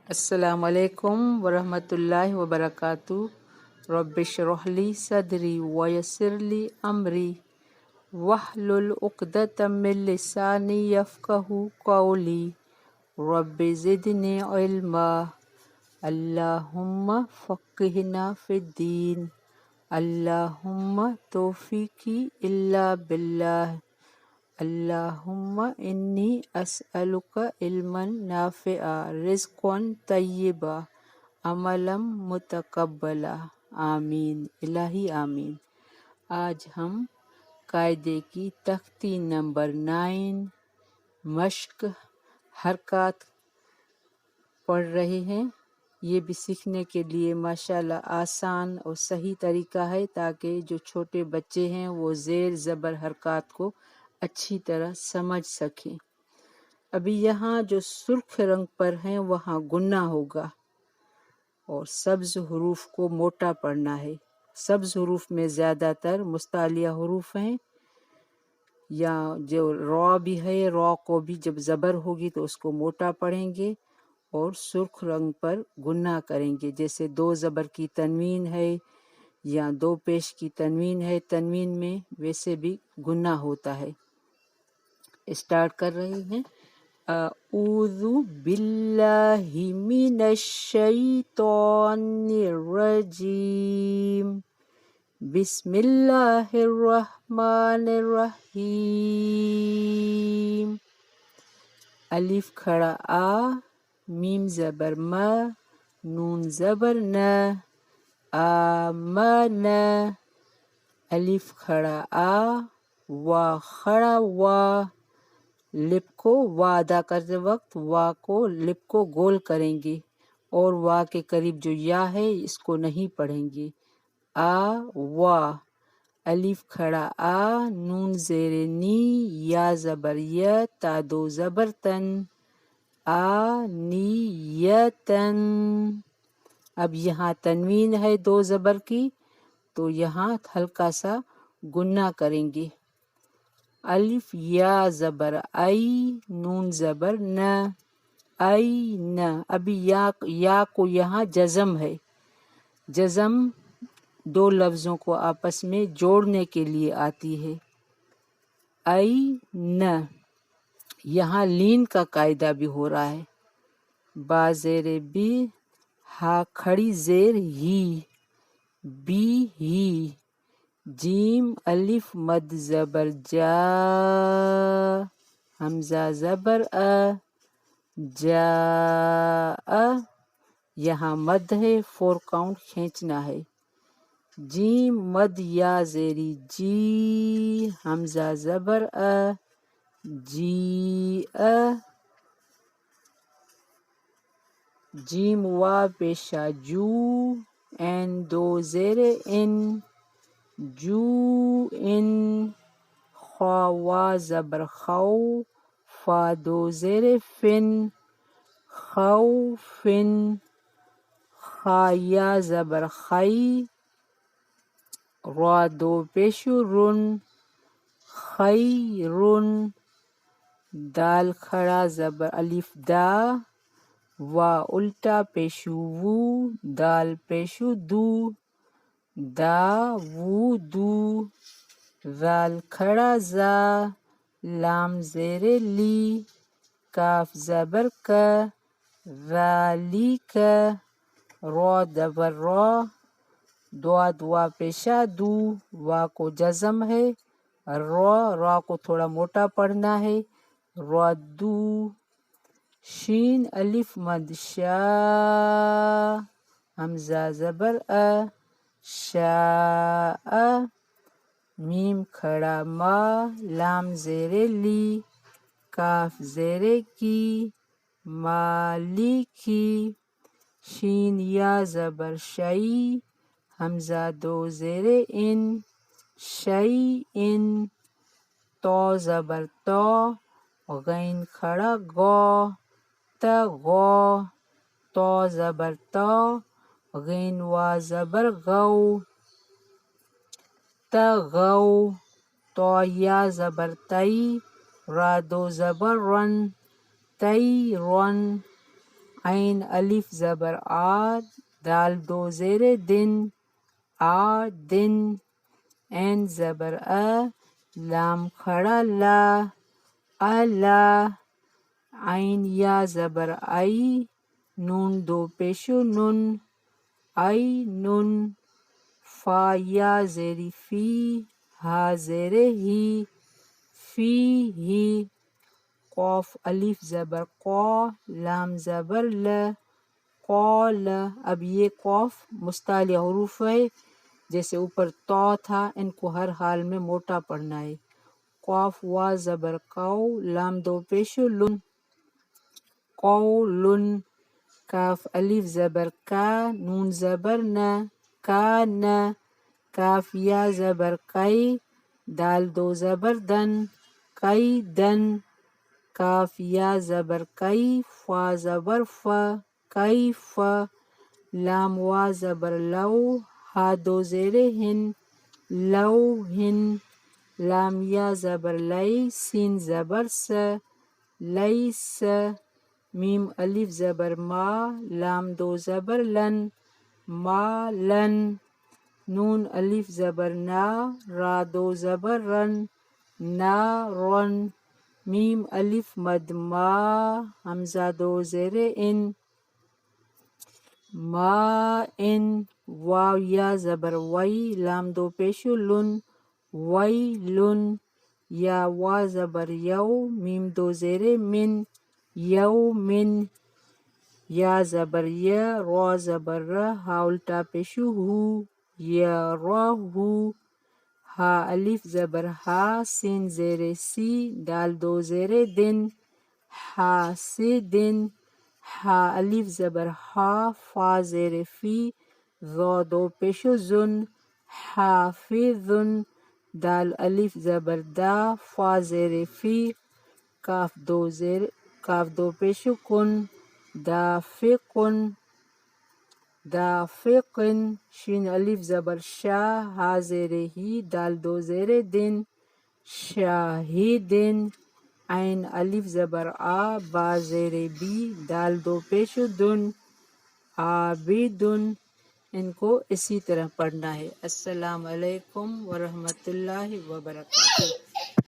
السلام علیکم ورحمۃ اللہ وبرکاتہ۔ رب اشرح لی صدری ویسر لی امری واحلل عقدۃ من لسانی یفقہوا قولی رب زدنی علما۔ اللہم فقہنا فی الدین، اللہم توفیقی الا باللہ، اللہم انی اسألک علما نافعا رزقا طیبا عملا متقبلا، آمین الہی آمین۔ آج ہم قاعدے کی تختی نمبر 9 مشق حرکات پڑھ رہے ہیں۔ یہ بھی سیکھنے کے لیے ماشاءاللہ آسان اور صحیح طریقہ ہے، تاکہ جو چھوٹے بچے ہیں وہ زیر زبر حرکات کو اچھی طرح سمجھ سکیں۔ ابھی یہاں جو سرخ رنگ پر ہیں وہاں گننا ہوگا، اور سبز حروف کو موٹا پڑھنا ہے۔ سبز حروف میں زیادہ تر مستعلیہ حروف ہیں، یا جو را بھی ہے، را کو بھی جب زبر ہوگی تو اس کو موٹا پڑھیں گے اور سرخ رنگ پر گننا کریں گے۔ جیسے 2 زبر کی تنوین ہے یا 2 پیش کی تنوین ہے، تنوین میں ویسے بھی گننا ہوتا ہے۔ اسٹارٹ کر رہے ہیں۔ اعوذ باللہ من الشیطان الرجیم، بسم اللہ الرحمن الرحیم۔ الف کھڑا آ، میم زبر ما، نون زبر نا، آمن۔ الف کھڑا آ، وا کھڑا وا، لپ کو وا ادا کرتے وقت وا کو لپ کو گول کریں گے، اور وا کے قریب جو یا ہے اس کو نہیں پڑھیں گے۔ آ وا، الف کھڑا آ، نون زیر نی، یا زبر یا، تا 2 زبر تن، آ نی یتن۔ اب یہاں تنوین ہے 2 زبر کی، تو یہاں ہلکا سا گننا کریں گے۔ الف یا زبر ای، نون زبر نہ، ای نہ۔ ابھی یا کو یہاں جزم ہے، جزم 2 لفظوں کو آپس میں جوڑنے کے لیے آتی ہے۔ ای نہ، یہاں لین کا قاعدہ بھی ہو رہا ہے۔ با زیر بی، ہا کھڑی زیر ہی، بی ہی۔ جیم الف مد زبر جا، حمزہ زبر ا، جا ا۔ یہاں مد ہے، 4 کاؤنٹ کھینچنا ہے۔ جیم مد یا زیری جی، حمزہ زبر ا، جی ا۔ جیم وا پیشا جو، این 2 زیر ان، جو ان۔ خوا وا زبر خو، فا 2 زیر فن، خو فن۔ خا یا زبر خی، را 2 پیشو رن، خی رن۔ دال کھڑا زبر الف دا، وا الٹا پیشو وو، دال پیشو دو، دا وو دو۔ ذال کھڑا زا، لام زیر لی، کاف زبر کا، ذالک۔ را زبر را، دواد وا پیشا دو، وا کو جزم ہے، را کو تھوڑا موٹا پڑھنا ہے، را دو۔ شین الف مد شا، حمزہ زبر ا، شاء۔ میم کھڑا ما، لام زیر لی، کاف زیر کی، مالکی۔ شین یا زبر شئی، حمزہ 2 زیر ان، شیئن۔ تو زبر تو، غین کھڑا گو، تغو۔ تو زبر تو، غین وا زبر غو، تغو۔ تو یا زبر تئی، را 2 زبر رن، تئی رن۔ عین الف زبر آ، دال دو زیر دن، آ دن، عین زبر ا، لام کھڑا لا، الا، عین یا زبر ای، نون دو پیشو نن، ای نن، فا یا زیر فی، ہا زیر ہی، فی ہی، قوف الف زبر قو، لام زبر ل، قول۔ اب یہ قوف مستعلیہ حروف ہے، جیسے اوپر تو تھا، ان کو ہر حال میں موٹا پڑھنا ہے۔ قوف وا زبر قو، لام دو پیشو لن، قولن۔ کاف الف زبر کا، نون زبر نہ، کا نہ۔ کاف یا زبر کئی، دال دو زبر دن، کئی دن۔ کاف یا زبر کئی، فا زبر فا، کیف۔ لام وا زبر لو، ہا دو زیر ہن، لو ہن۔ لام یا زبر لئی، سین زبر س، لیس۔ میم الف زبر ما، لام دو زبر لن، ما لن۔ نون الف زبر نا، را دو زبر رن، نا رن۔ میم الف مد ما، حمزہ دو زیر ان، ما ان۔ واو یا زبر وئی، لام دو پیشو لن، وئی لن۔ یا وا زبر یو، میم دو زیر من، یو من۔ یا زبر ی، را زبر ر، ہا الٹا پیشو ہو، یا را ہو۔ ہا الف زبر ہا، سین زیر سی، دال دو زیر دن، ہا سی دن۔ ہا الف زبر ہا، فا زیر فی، ذو دو پیشو زن، حافظن۔ دال الف زبر دا، فا زیر فی، کاف دو پیشو کن، دافقن، دافقن۔ شین الف زبر شا، ہا زیر ہی، دال دو زیر دن، شاہدن۔ عین الف زبر آ، با زیر بی، دال دو پیشو دن، عابدن۔ ان کو اسی طرح پڑھنا ہے۔ السلام علیکم ورحمۃ اللہ وبرکاتہ۔